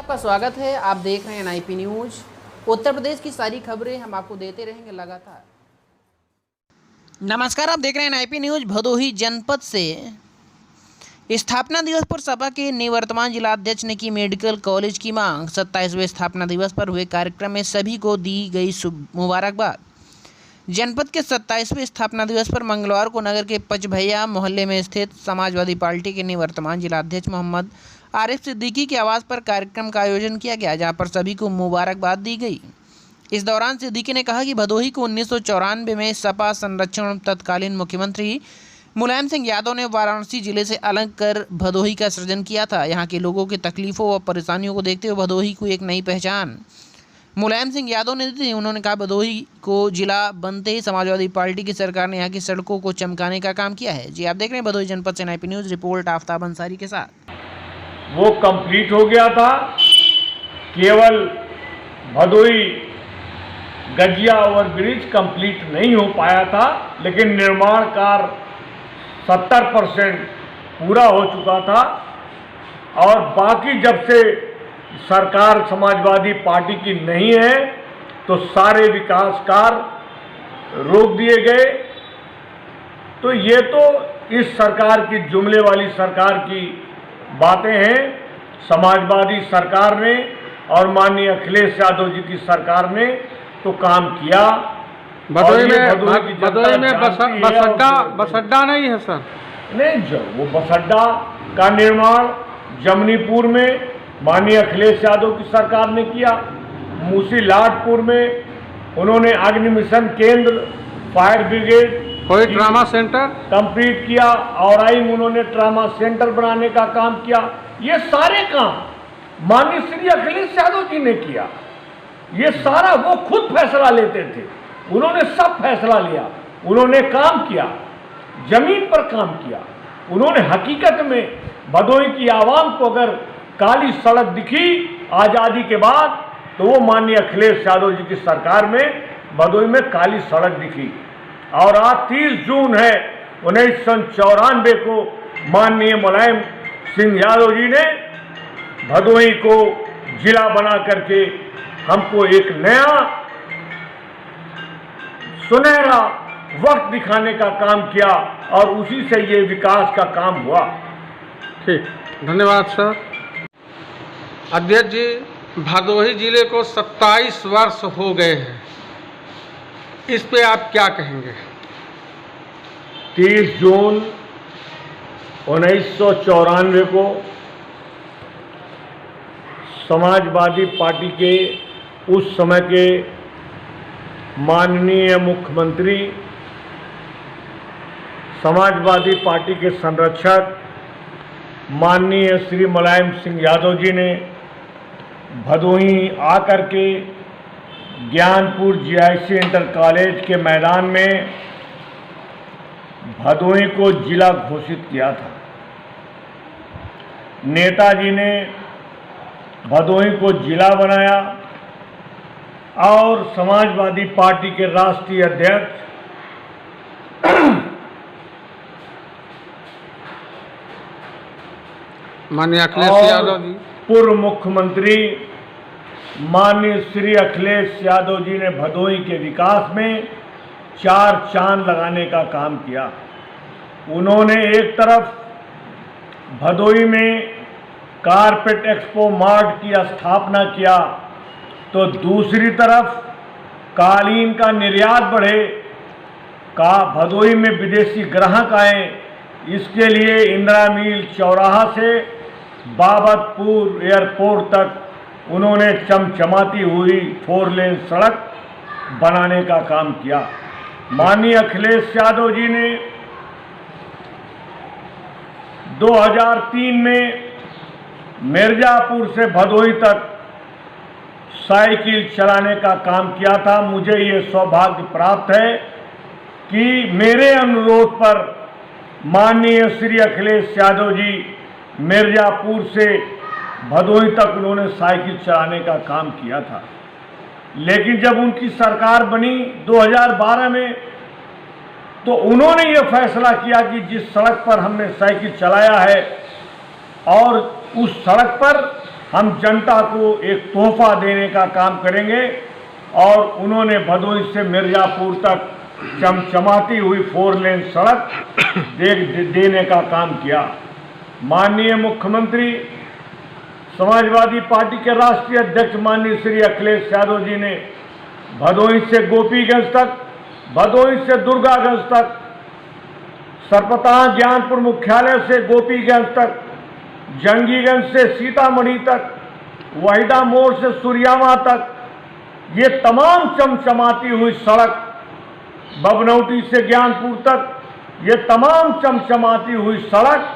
आपका स्वागत है। आप देख रहे हैं एनआईपी न्यूज। उत्तर प्रदेश की सारी खबरें हम आपको देते रहेंगे लगातार। नमस्कार, आप देख रहे हैं एनआईपी न्यूज। भदोही जनपद से स्थापना दिवस पर सपा के निवर्तमान जिलाध्यक्ष ने की मेडिकल कॉलेज की मांग। 27वें स्थापना दिवस पर हुए कार्यक्रम में सभी को दी गई मुबारकबाद। जनपद के 27वें स्थापना दिवस पर मंगलवार को नगर के पचभैया मोहल्ले में स्थित समाजवादी पार्टी के निवर्तमान जिलाध्यक्ष मोहम्मद आरिफ सिद्दीकी के आवास पर कार्यक्रम का आयोजन किया गया, जहां पर सभी को मुबारकबाद दी गई। इस दौरान सिद्दीकी ने कहा कि भदोही को 1994 में सपा संरक्षण तत्कालीन मुख्यमंत्री मुलायम सिंह यादव ने वाराणसी जिले से अलग कर भदोही का सृजन किया था। यहाँ के लोगों की तकलीफों व परेशानियों को देखते हुए भदोही को एक नई पहचान मुलायम सिंह यादव ने दी। उन्होंने कहा, भदोही को जिला बनते ही समाजवादी पार्टी की सरकार ने यहाँ की सड़कों को चमकाने का काम किया है। जी आप देख रहे हैं भदोही जनपद से NIP news, report Aftab Ansari के साथ। वो कंप्लीट हो गया था। केवल भदोही गजिया ओवरब्रिज कंप्लीट नहीं हो पाया था, लेकिन निर्माण कार्य 70% पूरा हो चुका था। और बाकी जब से सरकार समाजवादी पार्टी की नहीं है तो सारे विकास कार्य रोक दिए गए। तो ये तो इस सरकार की जुमले वाली सरकार की बातें हैं। समाजवादी सरकार ने और माननीय अखिलेश यादव जी की सरकार ने तो काम किया। भदोही में बस अड्डा नहीं है सर। नहीं, जो वो बस अड्डा का निर्माण जमनीपुर में माननीय अखिलेश यादव की सरकार ने किया। मूसी लाडपुर में उन्होंने अग्नि मिशन केंद्र, फायर ब्रिगेड, कोई ट्रामा सेंटर कंप्लीट किया। और उन्होंने ट्रामा सेंटर बनाने का काम किया। ये सारे काम माननीय श्री अखिलेश यादव जी ने किया। ये सारा वो खुद फैसला लेते थे, उन्होंने सब फैसला लिया। उन्होंने काम किया, जमीन पर काम किया। उन्होंने हकीकत में भदोही की आवाम को अगर काली सड़क दिखी आज़ादी के बाद तो वो माननीय अखिलेश यादव जी की सरकार में भदोही में काली सड़क दिखी। और आज 30 जून है 1994 को माननीय मुलायम सिंह यादव जी ने भदोही को जिला बना करके हमको एक नया सुनहरा वक्त दिखाने का काम किया और उसी से ये विकास का काम हुआ। ठीक, धन्यवाद सर। अध्यक्ष जी, भदोही जिले को 27 वर्ष हो गए हैं, इस पे आप क्या कहेंगे? 30 जून 1994 को समाजवादी पार्टी के उस समय के माननीय मुख्यमंत्री, समाजवादी पार्टी के संरक्षक माननीय श्री मुलायम सिंह यादव जी ने भदोही आकर के ज्ञानपुर जीआईसी इंटर कॉलेज के मैदान में भदोही को जिला घोषित किया था। नेताजी ने भदोही को जिला बनाया और समाजवादी पार्टी के राष्ट्रीय अध्यक्ष माननीय अखिलेश यादव जी, पूर्व मुख्यमंत्री माननीय श्री अखिलेश यादव जी ने भदोही के विकास में 4 चांद लगाने का काम किया। उन्होंने एक तरफ भदोही में कारपेट एक्सपो मार्ट की स्थापना किया, तो दूसरी तरफ कालीन का निर्यात बढ़े, भदोही में विदेशी ग्राहक आए, इसके लिए इंदिरा मिल चौराहा से बाबतपुर एयरपोर्ट तक उन्होंने चमचमाती हुई 4 लेन सड़क बनाने का काम किया। माननीय अखिलेश यादव जी ने 2003 में मिर्जापुर से भदोही तक साइकिल चलाने का काम किया था। मुझे ये सौभाग्य प्राप्त है कि मेरे अनुरोध पर माननीय श्री अखिलेश यादव जी मिर्जापुर से भदोही तक उन्होंने साइकिल चलाने का काम किया था। लेकिन जब उनकी सरकार बनी 2012 में, तो उन्होंने ये फैसला किया कि जिस सड़क पर हमने साइकिल चलाया है और उस सड़क पर हम जनता को एक तोहफा देने का काम करेंगे। और उन्होंने भदोही से मिर्जापुर तक चमचमाती हुई 4 लेन सड़क देने का काम किया। माननीय मुख्यमंत्री समाजवादी पार्टी के राष्ट्रीय अध्यक्ष माननीय श्री अखिलेश यादव जी ने भदोही से गोपीगंज तक, भदोही से दुर्गागंज तक, सरपतान ज्ञानपुर मुख्यालय से गोपीगंज तक, जंगीगंज से सीतामढ़ी तक, वहीदा मोड़ से सूर्यामा तक, ये तमाम चमचमाती हुई सड़क, बबनौटी से ज्ञानपुर तक, ये तमाम चमचमाती हुई सड़क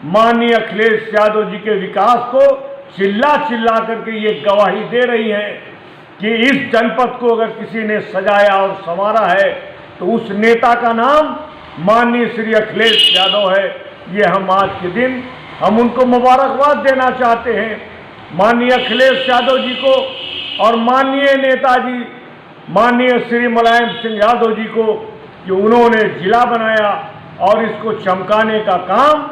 माननीय अखिलेश यादव जी के विकास को चिल्ला चिल्ला करके ये गवाही दे रही है कि इस जनपद को अगर किसी ने सजाया और संवारा है तो उस नेता का नाम माननीय श्री अखिलेश यादव है। ये हम आज के दिन हम उनको मुबारकबाद देना चाहते हैं, माननीय अखिलेश यादव जी को और माननीय नेताजी माननीय श्री मुलायम सिंह यादव जी को, कि उन्होंने जिला बनाया और इसको चमकाने का काम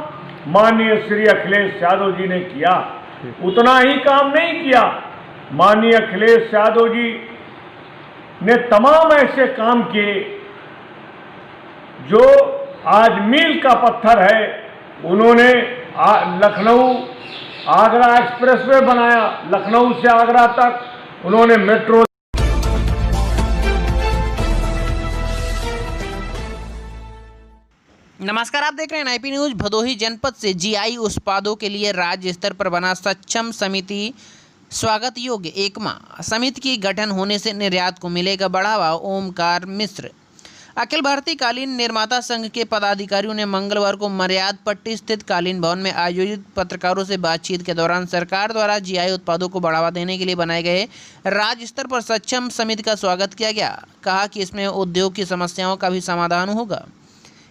माननीय श्री अखिलेश यादव जी ने किया। उतना ही काम नहीं किया, माननीय अखिलेश यादव जी ने तमाम ऐसे काम किए जो आज मील का पत्थर है। उन्होंने लखनऊ आगरा एक्सप्रेसवे बनाया, लखनऊ से आगरा तक उन्होंने मेट्रो। नमस्कार, आप देख रहे हैं आईपी न्यूज। भदोही जनपद से जीआई उत्पादों के लिए राज्य स्तर पर बना सक्षम समिति स्वागत योग्य एकमा समिति की गठन होने से निर्यात को मिलेगा बढ़ावा। ओमकार मिश्र। अखिल भारतीय कालीन निर्माता संघ के पदाधिकारियों ने मंगलवार को मर्याद पट्टी स्थित कालीन भवन में आयोजित पत्रकारों से बातचीत के दौरान सरकार द्वारा जीआई उत्पादों को बढ़ावा देने के लिए बनाए गए राज्य स्तर पर सक्षम समिति का स्वागत किया गया। कहा कि इसमें उद्योग की समस्याओं का भी समाधान होगा।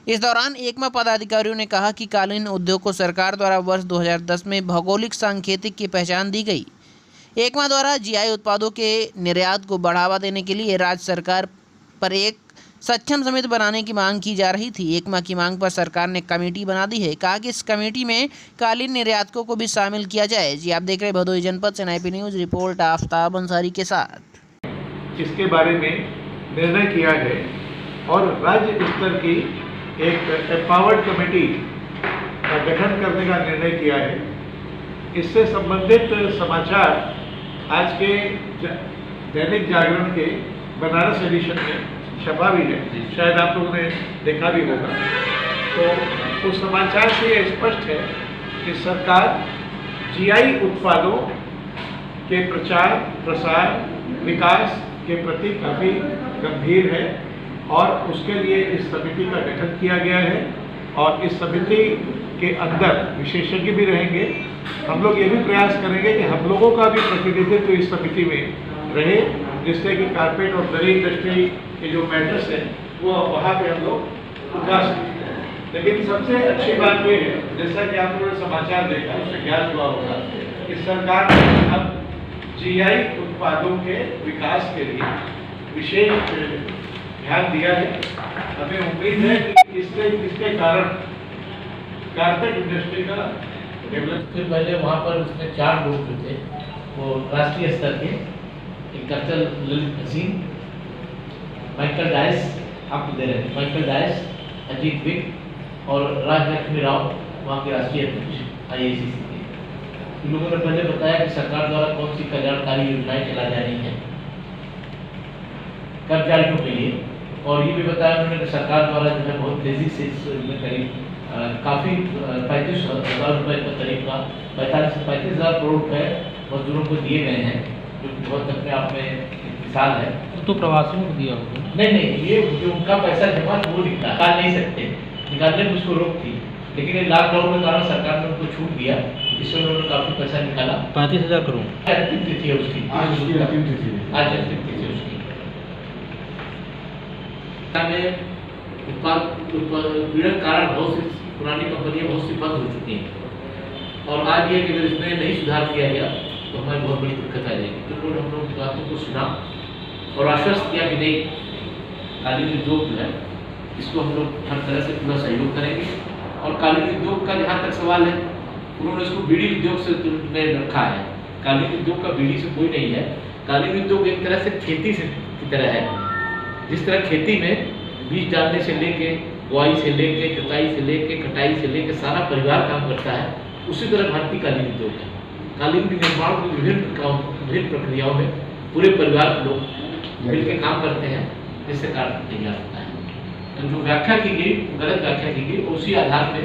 इस दौरान एकमा पदाधिकारियों ने कहा कि कालीन उद्योग को सरकार द्वारा वर्ष 2010 में भौगोलिक सांकेतिक की पहचान दी गई। एकमा द्वारा जीआई उत्पादों के निर्यात को बढ़ावा देने के लिए राज्य सरकार पर एक सक्षम समिति बनाने की मांग की जा रही थी। एकमा की मांग पर सरकार ने कमेटी बना दी है। कहा कि इस कमेटी में कालीन निर्यातकों को भी शामिल किया जाए। जी आप देख रहे हैं भदोही जनपद से IP news, report Aftab Ansari के साथ। इसके बारे में निर्णय किया है और राज्य स्तर की एक एम्पावर्ड कमेटी का गठन करने का निर्णय किया है। इससे संबंधित समाचार आज के दैनिक जागरण के बनारस एडिशन में छपा भी है, शायद आप लोगों ने देखा भी होगा। तो उस समाचार से यह स्पष्ट है कि सरकार जीआई उत्पादों के प्रचार प्रसार विकास के प्रति काफ़ी गंभीर है और उसके लिए इस समिति का गठन किया गया है और इस समिति के अंदर विशेषज्ञ भी रहेंगे। हम लोग ये भी प्रयास करेंगे कि हम लोगों का भी प्रतिनिधित्व इस समिति में रहे, जिससे कि कारपेट और दरी इंडस्ट्री के जो मैटर्स हैं वो वहाँ पे हम लोग उठा सकते हैं। लेकिन सबसे अच्छी बात ये है, जैसा कि आप लोगों ने समाचार देखा उससे ज्ञात हुआ होगा कि सरकार ने अब जीआई उत्पादों के विकास के लिए विशेष ध्यान दिया है। हमें उम्मीद है कि इसके कारण कारपेट इंडस्ट्री का डेवलप। फिर पहले वहाँ पर उसमें 4 लोग जो थे वो राष्ट्रीय स्तर के, एक captain Lalit Singh, Michael Dias, आपको दे रहे हैं माइकल डायस, अजीत विक और राजलक्ष्मी राव वहाँ के राष्ट्रीय अध्यक्ष IACC के। इन लोगों ने पहले बताया कि सरकार द्वारा कौन सी कल्याणकारी योजनाएं चलाई जा रही हैं कर्मचारियों के लिए, और ये भी बताया उन्होंने कि सरकार द्वारा जो है बहुत तेज़ी से इसमें करीब काफ़ी 35,000 रुपये का करीब का 45 से 35,000 करोड़ रुपये मजदूरों को दिए गए हैं, जो कि बहुत अपने आप में एक मिसाल है। तो प्रवासियों को दिया होगा? नहीं, ये जो उनका पैसा जमा वो निकाल नहीं सकते, निकालने में उसको रोक थी, लेकिन ये लॉकडाउन के कारण सरकार ने उनको छूट दिया, जिससे उन्होंने काफ़ी पैसा निकाला। 35,000 करोड़ अंतिम तिथि है उसकी, आज अंतिम तिथि है उसकी। उत्पाद पीड़न कारण बहुत सी पुरानी कंपनियां बहुत सी बंद हो चुकी हैं और आज ये कि अगर इसमें नहीं सुधार किया गया तो हमारी बहुत बड़ी दिक्कत आ जाएगी। तो उन्होंने हम लोग की बातों को सुना और आश्वस्त किया कि नहीं, कालीन उद्योग जो है इसको हम लोग हर तरह से पूरा सहयोग करेंगे। और कालीन उद्योग का जहाँ तक सवाल है, उन्होंने इसको बीड़ी उद्योग से में रखा है, कालीन उद्योग का बीड़ी से कोई नहीं है। कालीन उद्योग एक तरह से खेती से की तरह है। जिस तरह खेती में बीज डालने से लेके बुआई से लेके जुताई से लेके कटाई से लेके सारा परिवार काम करता है, उसी तरह भारतीय कालीन उद्योग है। कालीन के निर्माण में विभिन्न प्रक्रियाओं में पूरे परिवार के लोग मिलकर काम करते हैं, जिससे कार्य तैयार होता है। तो जो व्याख्या की गई, गलत व्याख्या की गई, उसी आधार पर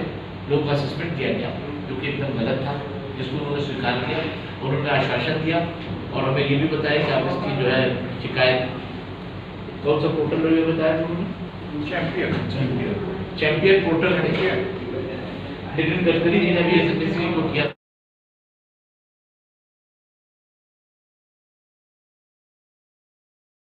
लोगों का सस्पेंड किया गया, जो कि एकदम गलत था, जिसको उन्होंने स्वीकार किया और उन्होंने आश्वासन दिया और हमें ये भी बताया कि आप इसकी जो है शिकायत कौन सा पोर्टल में भी बताया उन्होंने, चैंपियन पोर्टल है। नितिन गडकरी जी ने भी ऐसे किसी को किया।